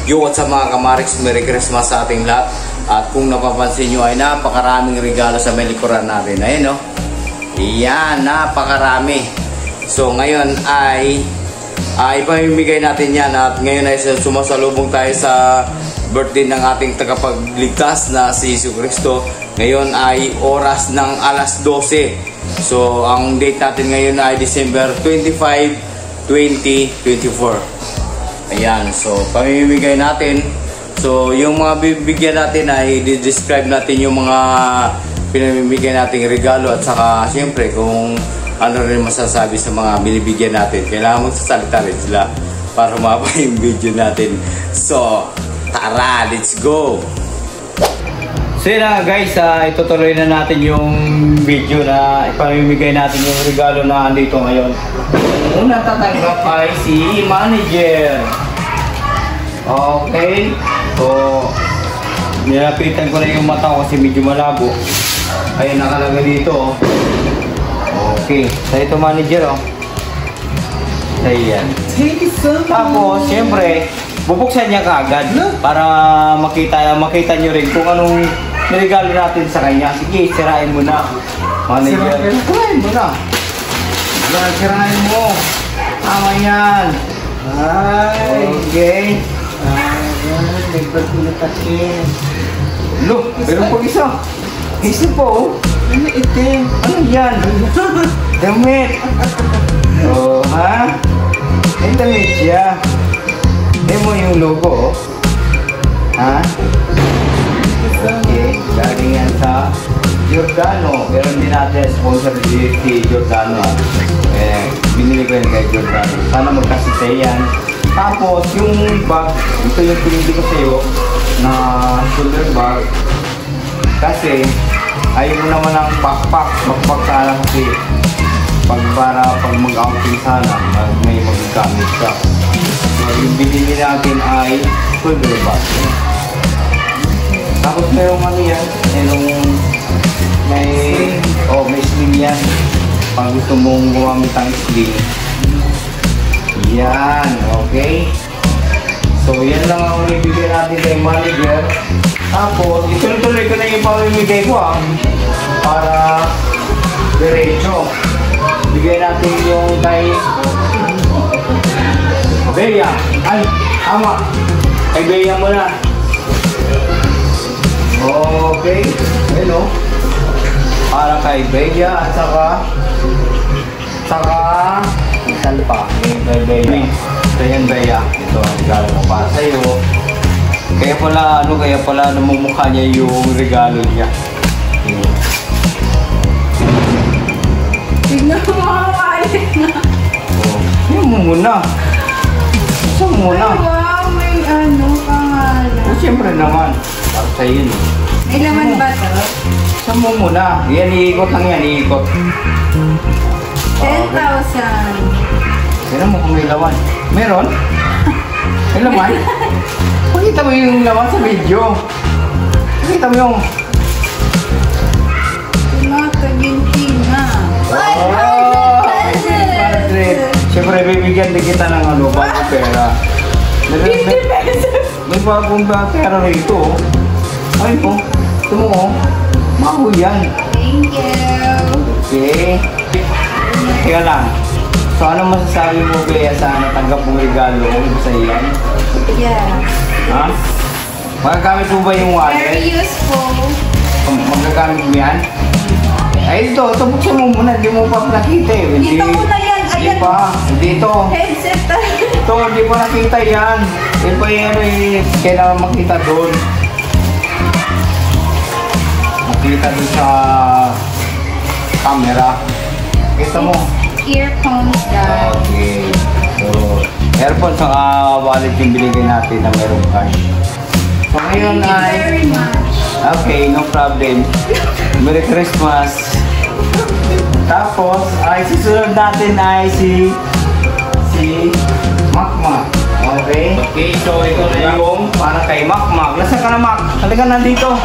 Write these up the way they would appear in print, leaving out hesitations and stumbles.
Yo, what's up mga kamarix, Merry Christmas sa ating lahat. At kung napapansin nyo ay napakaraming regalo sa may likuran natin. Ayun, no? Iyan, napakarami. So ngayon ay ipamimigay natin yan. At ngayon ay sumasalubong tayo sa birthday ng ating tagapagligtas na si Jesucristo. Ngayon ay oras ng alas 12. So ang date natin ngayon ay December 25, 2024. Ayan, so pamimigay natin. So yung mga bibigyan natin ay i-describe natin yung mga pinamimigay nating regalo. At saka siyempre kung ano rin masasabi sa mga binibigyan natin. Kailangan magsasalita rin sila para humaba yung video natin. So tara, let's go! So yun na guys, itutuloy na natin yung video na ipamimigay natin yung regalo na andito ngayon. Una tatanggap ay si manager. Okay. So, nilapitan ko na yung mata ko kasi medyo malabo. Ayun, nakalagay dito. Okay. So, ito manager, oh. So, yan. Tapos, siyempre, bubuksan niya kaagad para makita nyo rin kung anong niregalo natin sa kanya. Sige, sirain mo na. Manager. Sirain mo na. Sirain mo. Tama yan. Okay. Look, meron po isa. Isa po. Ano itim? Ano yan? Damit. Oh, ha? May damit siya. Tignan mo yung logo, ha? Okay, galing yan sa Giordano. Pero hindi natin sponsor si Giordano. Binili ko yan kay Giordano. Sana magkasitay yan. Tapos yung bag, ito yung pinili ko sa'yo na shoulder bag. Kasi ayaw mo naman ng backpack sana kasi para pag mag-outing sana may magagamit ka. So yung binili natin ay shoulder bag. Tapos merong ano yan, may sling yan. Pag gusto mong gumamit ang sling. Yan, okay. So yan lang ang ibigay natin kay manager. Tapos ituloy ko na yung pamimigay ko para diretso. Bigay natin yung kay Bea. Ay, tama. Kay Bea mo na. Okay. Hello. Para kay Bea at saka saan pa? Kay Bea. So yan Bea. Ito ang regalo ko para sa'yo. Kaya pala namumukha niya yung regalo niya. Tignan mo mga kalit na. Yan mo muna. Saan mo muna? Ay wow, may pangalan. Siyempre naman. Para sa'yo yun. May laman ba ito? Saan mo muna? Yan, iikot lang yan, iikot. 10,000. Meron mo kung may laman. Meron? May laman? Pakita mo yung laman sa video. Pakita mo yung... Argentina. 500! Siyempre, bibigyan din kita ng bagong pera. 50 pesos! May bagong pera rito. Ay po. Ito mo, maho yan. Thank you. Okay. Teka lang. So, ano masasabi mo, Bea, sa natanggap mong regalo sa iyan? Yeah. Ha? Magagamit mo ba yung wallet? Very useful. Magagamit mo yan? Ay, ito buksan mo muna. Hindi mo pa nakita eh. Dito mo na yan. Hindi Ayan. pa. Hindi ito. Headset. Ito, hindi pa nakita yan. Hindi pa yan eh. Kailangan makita doon. Makita doon sa camera. Kita mo. Earphones guys. Okay. So, earphones saka wallet yung binigay natin na meron cash. So, ngayon Thank you very much. Okay, no problem. Merry Christmas. Tapos, susunod natin ay si Makmak. Okay? Okay, so ito na yung para kay Makmak. Nasaan ka na, Mak? Halika nandito.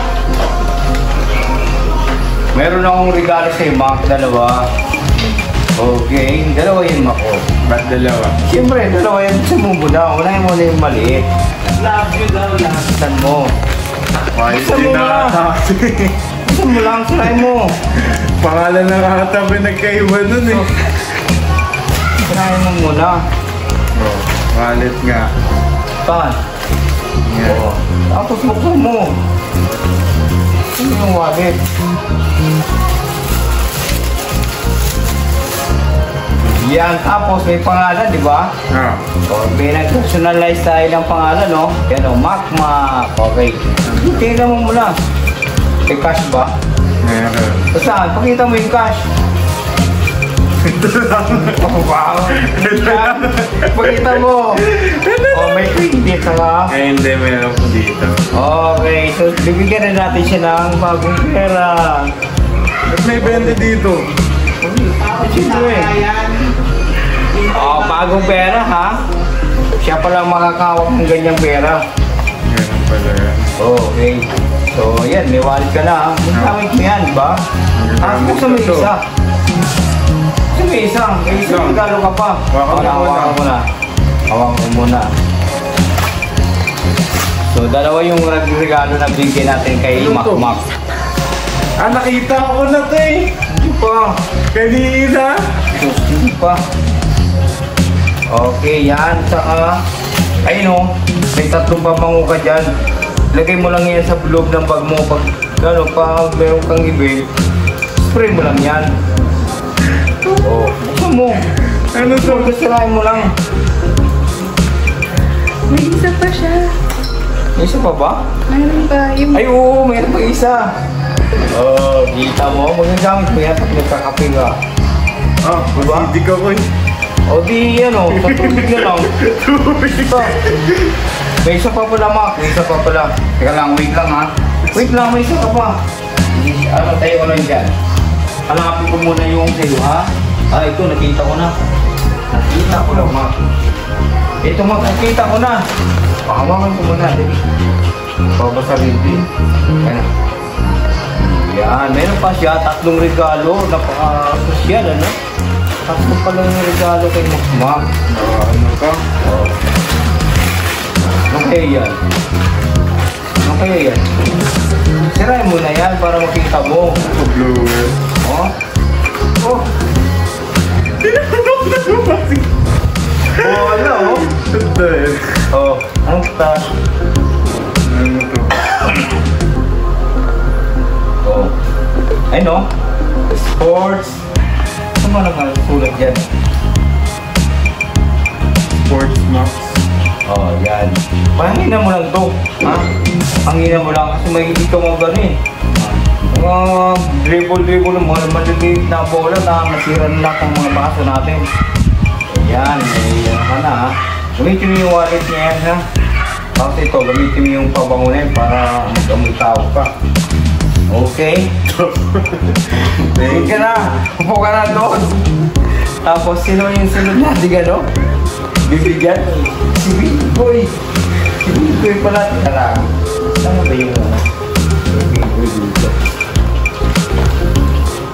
Meron akong regalo sa'yo, Mak. Dalawa. Okay, dalawa yung mako. Ba't dalawa? Siyempre, dalawa yan sa muna. Unahin mo na yung maliit. Love you daw lang. Saan mo? Ay, Isa mo na. Saan mo lang, sirahin mo. Pangalan na kakatabi nagkaiba nun eh. Sirahin mo muna. Oh, wallet nga. Saan? Yan. Oo. Tapos buksan mo. Ano yung wallet? Yan, tapos may pangalan, di ba? Ah. O, pinag-personalize tayo ng pangalan, no? Yan o, Macmac. Okay. Tingnan mo muna. May cash ba? Meron. O saan? Pakita mo yung cash. Oh, wow. Pakita mo. O, may credit ka. Eh, hindi, meron po dito. Okay, so bibigyan na natin siya ng bagong pera. Ba't may 20 dito? Siyempre. Bagong pera, ha? Siya pala makakawak ng ganyang pera. Meron pala yan. Okay. So, yan, may wallet ka na, ha? Magamit mo yan, di ba? Buksan mo yung isa. Buksan mo yung isa. May isa, regalo ka pa. Hawakan mo muna. Hawakan ko muna. So, dalawa yung regalo na bigyan natin kay Ano to? Macmac. Ah, nakita ko na to eh. Hindi pa. Kanina. Hindi pa. Okay, yan. Saka, ayun o, may tatlong pabango ka dyan. Lagay mo lang yan sa loob ng bag mo. Pag, pag meron kang ibig, spray mo lang yan. Oh, buksan mo. Ano to? Sirahin mo lang. May isa pa siya. May isa pa ba? Mayroon ba? Yung Ay, oo, mayroon pa isa. Oh, kita mo. Magagamit mo yan pag nagkakape ka. Ah, Diba? hindi ka ko eh. O di, sa tubig na lang. Ito. May isa pa pala, Mac. May isa pa pala. Teka lang, wait lang ha. Wait lang, may isa ka pa. Ano, tayo ko lang dyan. Hanapin ko muna yung sa'yo, ha? Ah, ito, nakita ko na. Nakita ko lang, Mac. Ito, Mac, nakita ko na. Pakawakan ko muna, dali. Babasa rin din. Ayan. Yan, meron pa siya. Tatlong regalo. Napaka-social, ano? Tatlo pa lang yung regalo kay Macmac. Ano ka? Oh. Ano kaya yan? Ano kaya yan? Sirahin mo na yan para makita mo. Ito blower. Oh? Oh? Oh, ano? Ito eh. Oh, anong ta? Ano to? Oh. Ay no? Sports. Ano man ang sulat dyan? Sports Max. Oh, yan. Pahangina mo lang to. Ha? Pahangina mo lang kasi may dito mo gano'n eh. Dribble ng mga maliliit na bola na masira na lahat ng mga baso natin. Ayan, may ka na ha. Gamitin mo yung wallet niya yan ha. Tapos ito, gamitin mo yung pabango na yun para mag-amoy tao ka. Okay? Sige ka na. Upo ka na doon. Tapos sino yung sunod natin gano? Bibigyan? Si Bingkoy. Si Bingkoy pala. Tara. Saan ba yung Bingkoy dito?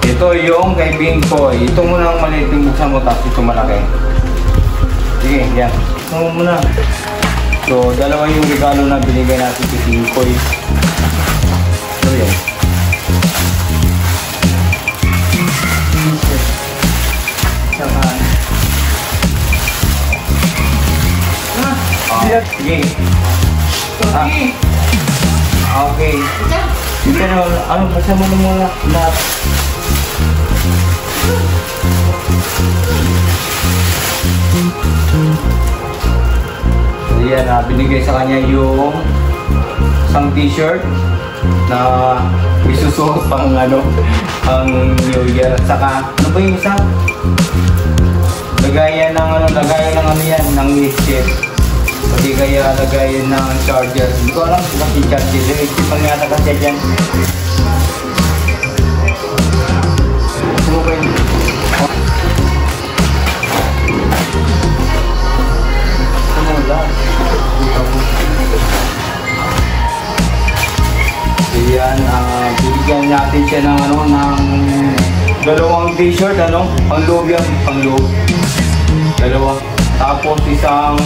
Ito yung kay Bingkoy. Ito muna ang maliit yung buksan mo tapos ito malaki. Sige, yan. Ito muna. So, dalawa yung regalo na binigay natin kay Bingkoy. So, yan. Saka. Sige. Okay. Pero, ano, basta mo na muna lahat. So, yan, binigay sa kanya yung isang t-shirt na isusuot pang ano, pang New Year. At saka, ano ba yung isa? Lagayan ng ano yan, ng headset. Pati kaya lagayan ng charger. Hindi ko alam kung kasi charger. Hindi pang yata kasi dyan. Okay. Ano lang? Ayan, bibigyan natin siya ng ano, ng Dalawang t-shirt, ano? Pang loob yan, pang loob. Dalawa. Tapos isang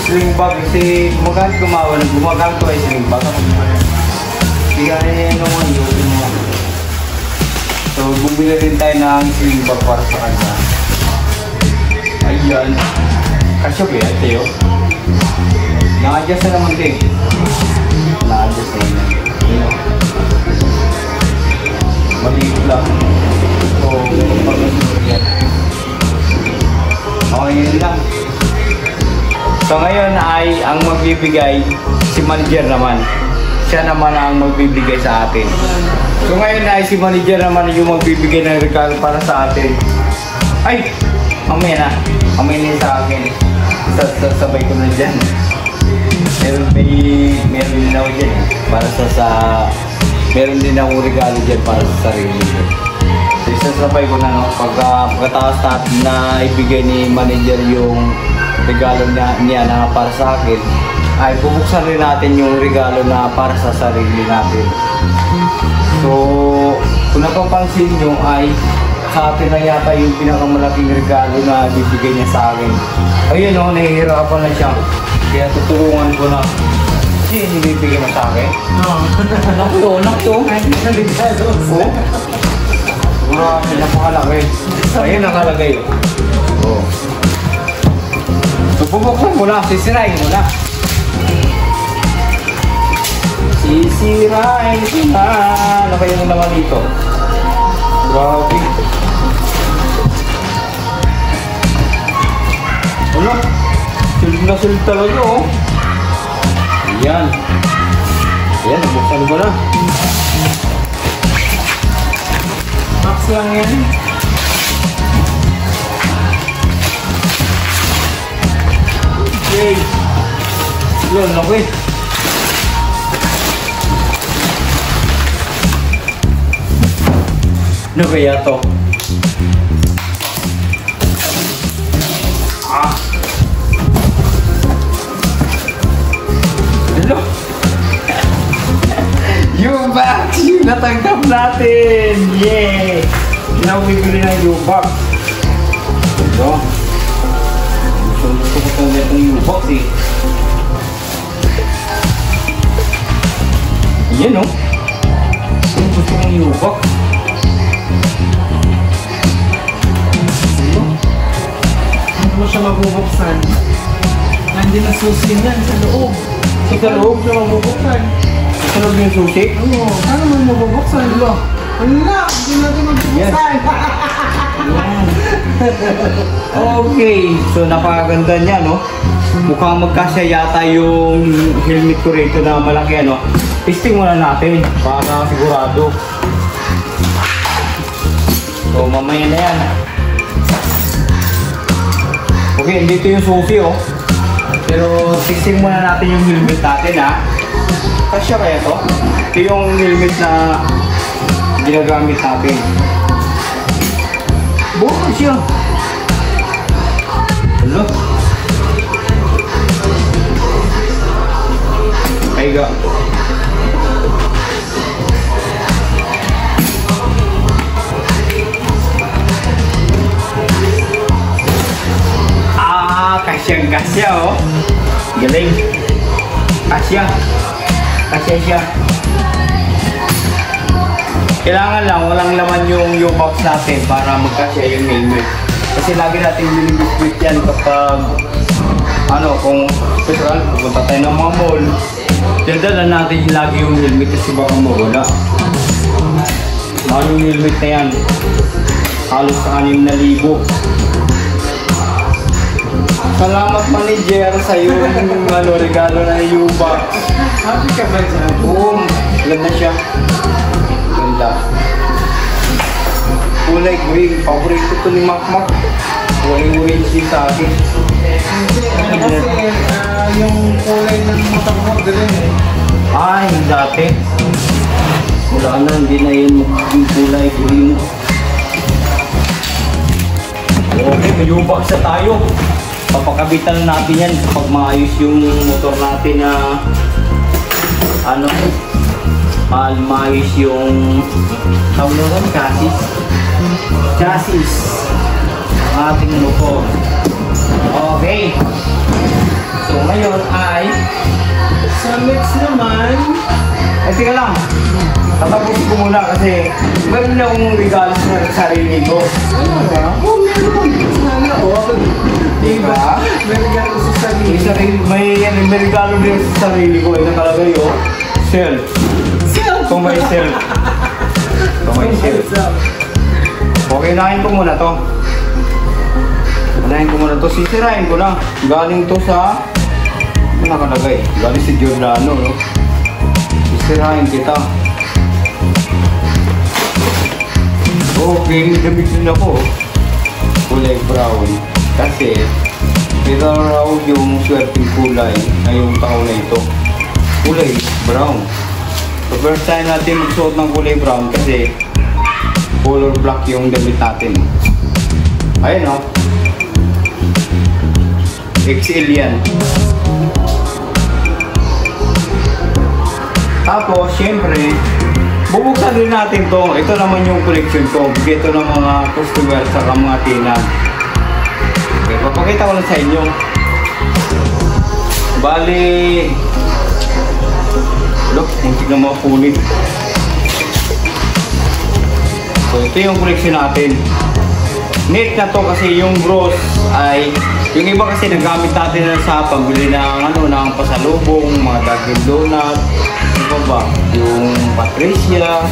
sling bag kasi gumagamit ko ay sling bag. Kaya naman yun mo. So, bumili rin tayo ng sling bag para sa kanya. Ayan. Kasyo kaya, Teo? Na-adjust na naman din. Na-adjust na yun. Ayan. Maliit lang. So, pag-asunod yan. Okay, yun lang. So, ngayon ay ang magbibigay si manager naman. Siya naman ang magbibigay sa atin. So, ngayon ay si manager naman yung magbibigay ng regalo para sa atin. Ay! Mamaya na. Mamaya na sa akin. Sabay ko na dyan. Meron din ako dyan eh. Para meron din ako regalo dyan para sa sarili ko. So, isasabay ko na, no? Pagkatapos natin na ibigay ni manager yung regalo niya na para sa akin, ay bubuksan rin natin yung regalo na para sa sarili natin. So, kung napapansin nyo ay sa atin na yata yung pinakamalaking regalo na bibigay niya sa akin. Ayun o, nahihirapan na siya. Kaya tutulungan ko na. Kasi nibibigay mo sa akin? Oo. Nakto. Ay, regalo. Oo. Grabe, napakalaki. Ayun, nakalagay. Oo. So, bubuksan mo na. Sisirain mo na. Sisirain mo na. Ano kayo mo naman dito? Grabe. Ano? Silid na silid talaga, oh. Ayan. Ayan, nabuksan ko na. Max lang yan. Okay. Yun, okay. Ano kaya to? Hello? Yung box! Yung natanggap natin! Yay! Pinawibili ng yung box. Ito. Gusto ko tanggap ng yung box eh. Yan o. Gusto ko ng yung box. Ano mo siya mabubuksan? Nandiyan na susi niyan sa loob. Sa loob siya mabubuksan. Sa loob yung susi? Oo, paano mo mabubuksan? Wala, hindi natin mabubuksan. Okay, so napakaganda niya, no? Mukhang magkasya yata yung helmet ko rito na malaki, ano? Testing muna natin para sigurado. So mamaya na yan. Okay, dito yung susi, oh. Pero testing muna natin yung helmet natin, ha? Kasya kaya to? Ito yung helmet na ginagamit natin. Bukas siya. Hello? Kaiga. Kasya, oh. Galing. Kasya. Kasya siya. Kailangan lang, walang laman yung U-box natin para magkasya yung helmet. Kasi lagi natin binibiskwit yan kapag kung special, pupunta tayo ng mga mall. Dala natin lagi yung helmet kasi baka mawala. Mahal yung helmet na yan. Halos 6,000. Salamat manager sa yung regalo na U-box. Happy ka ba dyan? Oo, ganda siya. Ganda. Kulay green. Paborito ko ni Makmak. Kulay orange din sa akin. Kasi yung kulay ng mata mo ganun eh. Ay, dati. Wala na, hindi na yun magiging kulay green. Okay, may U-box na tayo. Papakabitan natin yan kapag maayos yung motor natin na maayos yung tawag doon, chassis ng ating motor. Okay. So ngayon ay Sa next naman, ay teka lang. Tatapusin ko muna kasi meron na akong regalo sa sarili ko. ano ba? Oh, meron. Sana, oh. Diba? May regalo sa sarili. May regalo din sa sarili ko. Ay nakalagay oh. Self. To myself. To myself. Okay, unahin ko muna to. Unahin ko muna to. Sisirahin ko lang. Galing to sa... Ano nakalagay? Galing si Giordano, no? Sisirahin kita. Okay, may damit din ako. Kulay brown. Kasi, ito raw yung swerteng kulay ngayong taon na ito. Kulay brown. So first time natin magsuot ng kulay brown kasi color black yung damit natin. Ayun o. XL yan. Tapos, syempre, bubuksan din natin to. Ito naman yung collection ko. Ito ng mga customer sa mga tinan. Okay, papakita ko lang sa inyo. Bali, look, muntik na mapunit. So, ito yung collection natin. Neat na to kasi yung bros ay, yung iba kasi nagamit natin na sa pambili ng ng pasalubong, mga Dunkin' Donut, ano ba, yung Patricia,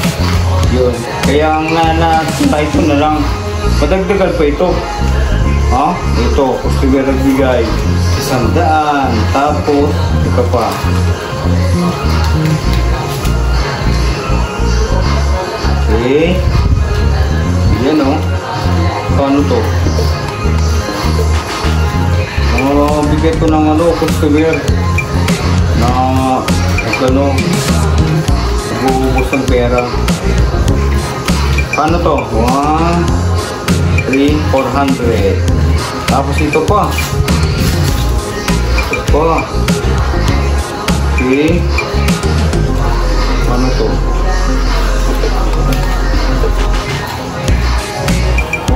yun. Kaya nga ito na lang, madagdagan pa ito. Ha? Ito, customer nagbigay 100, tapos ito pa. Okay. Yan o. Paano to? Bigay ko ng customer na nag-uubos ng pera. Paano to? 1, 3, 400. Tapos ito pa. Ito pa. Okay. Paano to?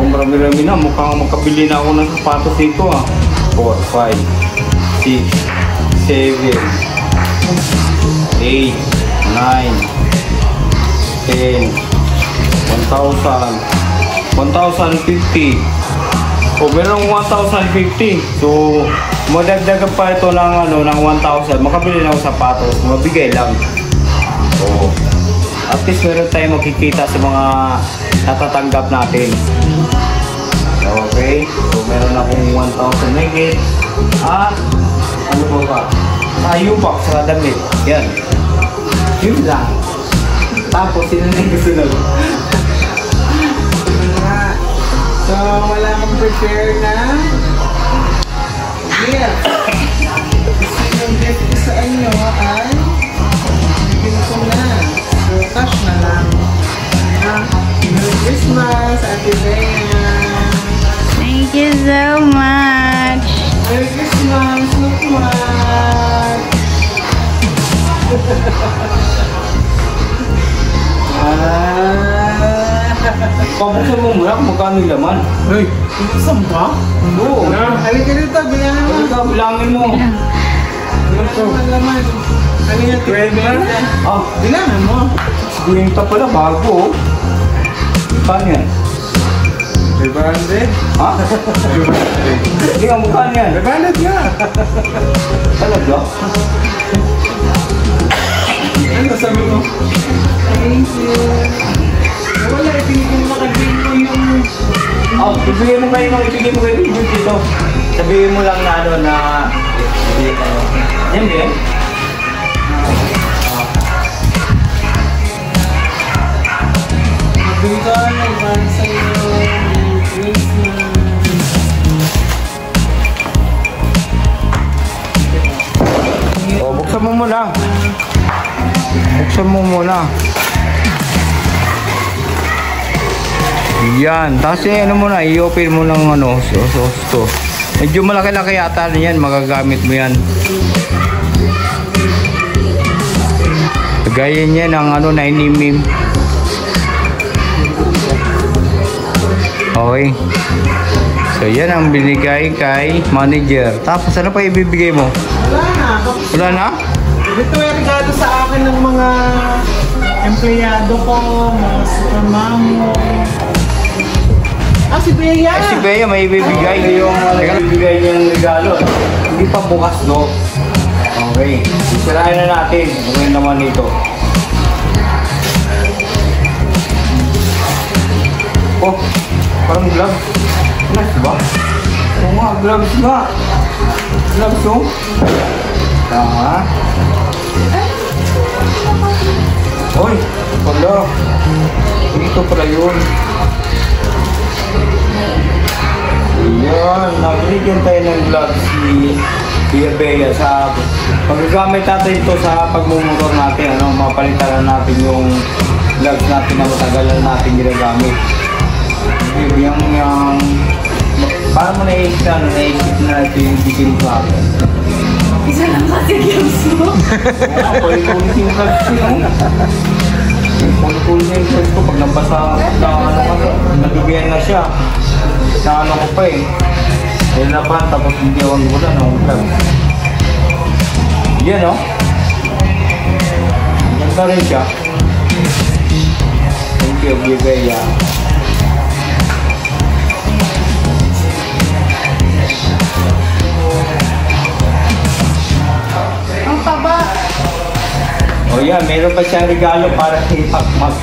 Marami-rami na, mukhang makabili na ako ng sapatos dito 4, 5, 6, 7, 8, 9, 10, 1,000, 1,050. O merong 1,050. So madagdagan pa ito ng ng 1,000. Makabili na ako sapatos, mabigay lang. So at least meron tayong makikita sa mga natatanggap natin. Okay, so meron akong 1,000 ringgit. At ano po ba? Ayupak sa damit. Yan. Yun lang. Tapos sino na yung kasunod? So, wala kang prepare na gift. Kasi yung gift ko sa inyo ay bigyan ko na. So, cash na lang. Merry Christmas, Ate Bea. Thank you so much. Merry Christmas, look much. Pabuksan mo muna kung magkano yung laman. Uy, saan ba? Oo. Halika dito, bilangan mo. Halika, bilangin mo. Bilangan mo laman. Halika, tignan. Ah, Bilangan mo. guwinta pala, bago. Paano yan? 500? Ha? Hindi nga, magkano yan? 500 nga. Talaga? Ano sabi mo? Thank you. Wala, ipinigin mo kagin mo yung... Ibigay mo kayo dito. Sabihin mo lang na na... Ibigay kayo. Yan ba yan? Mabili ka na ibang sa'yo. Merry Christmas. Buksan mo muna. Buksan mo muna. Yan. Tapos ano muna, i-open mo ng so. Medyo malaki-laki yata na yan. Magagamit mo yan. Gaya niya ng ano, nainimim. Okay. So, yan ang binigay kay manager. Tapos, ano pa ibibigay mo? Wala na. Wala na? Ito ay regalo sa akin ng mga empleyado ko, mga supermamo. Ah, si Bea! Si Bea may ibibigay. Yung ibibigay niyang regalo. Hindi pa bukas, no? Okay. Sisirain na natin. Okay naman ito. Oh, parang gloves. Nice ba? Oo nga, gloves nga. Gloves, oh. Tama. Hoy, wala. Ito pala yun. Ayan, nabigyan tayo ng gloves ni Kuya Bea sa paggagamit natin ito sa pagmumotor natin. Ano, mapalitan na natin yung gloves natin na matagal na natin ginagamit. Yung paano mo naisip na ito yung bikin sa akin? Isa lang kasi gloves mo. Kaya kulit-kulit yung gloves ko. Kulit-kulit yung gloves ko pag nabasa na ano kasi, nabibiyan na siya. Na ano ko pa eh. Dahil napan tapos hindi ako nagula ng gloves. Yan o. Ganda rin siya. Thank you, Bea. Ang taba. O yan, meron pa siyang regalo para kay Makmak.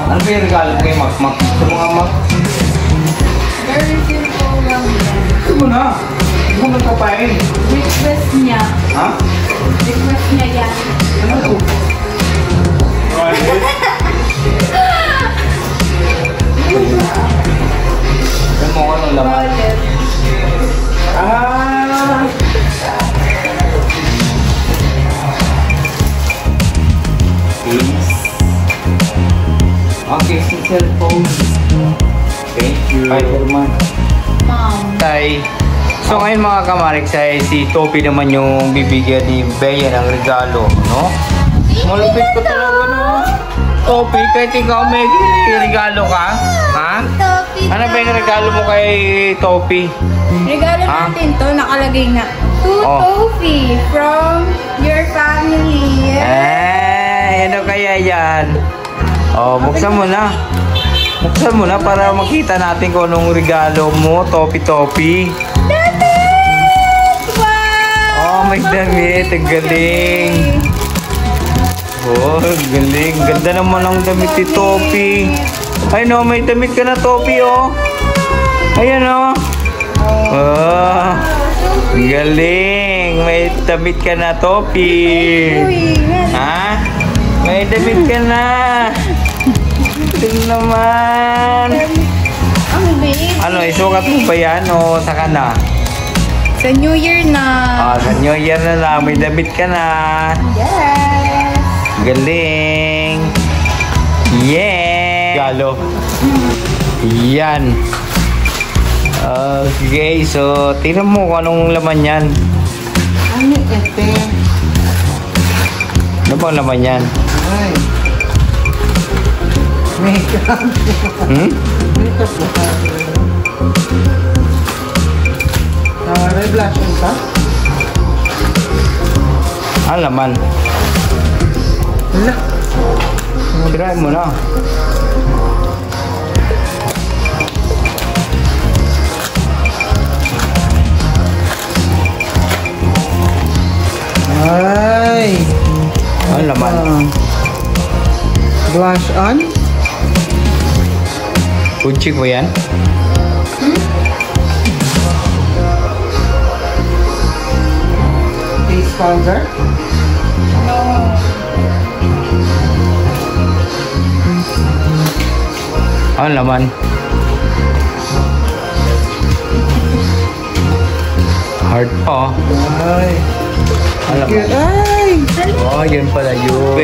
Ano ba yung regalo kay Makmak? Ito mga Mak. Very simple lang yan. Ito mo na. Hindi mo nagpapain. Request niya. Ha? Request niya yan. Ano ito? Ano mo ko nung laman? Wallet. Ah! Okay, si cellphone. Thank you. Spider-Man. Mom. Tay. So ngayon mga kamarik, si Topi naman yung bibigyan ni Bea ng regalo, no? Malupit ko talaga, no? Topi, kahit ikaw may regalo ka, ha? Topi. Ano ba yung regalo mo kay Topi? Regalo Ah? natin to, nakalagay na. To Oh. Tofi from your family. Ano kaya yan? Oh, buksan mo na. Buksan mo na para makita natin kung anong regalo mo, Topi. Wow! Oh, may damit. Ang galing. Oh, ang galing. Ganda naman ang damit ni Topi. Ay no, may damit ka na, Topi, oh. Ayan, oh. Oh, ang galing. May damit ka na, Topi. Ha? May damit ka na. Tingnan naman. Ang baby. Ano, isukat mo ba yan o saka na? Sa New Year na. Sa New Year na lang, may damit ka na. Yes. Galing. Yeah. Galo. Yan. Okay, so tingnan mo kung anong laman yan. Ano ete? Ano bang laman yan? Ay. Makeup. Hmm? Makeup na ka. May blush on ka? Ano laman? Wala. Tirahin mo na. Ay. Ano laman? Blush on? Gucci ko yan? Face powder? Ano laman? Heart pa. Ay. Ano laman? Ay. Oh, yun pala yun.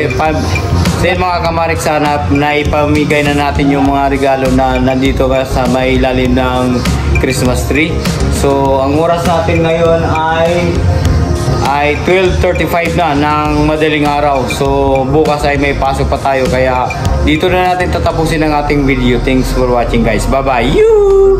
So yun mga kamarik, sana naipamigay na natin yung mga regalo na nandito sa may ilalim ng Christmas tree. So ang oras natin ngayon ay ay 12:35 na ng madaling araw. So bukas ay may pasok pa tayo, kaya dito na natin tatapusin ang ating video. Thanks for watching guys. Bye bye. You.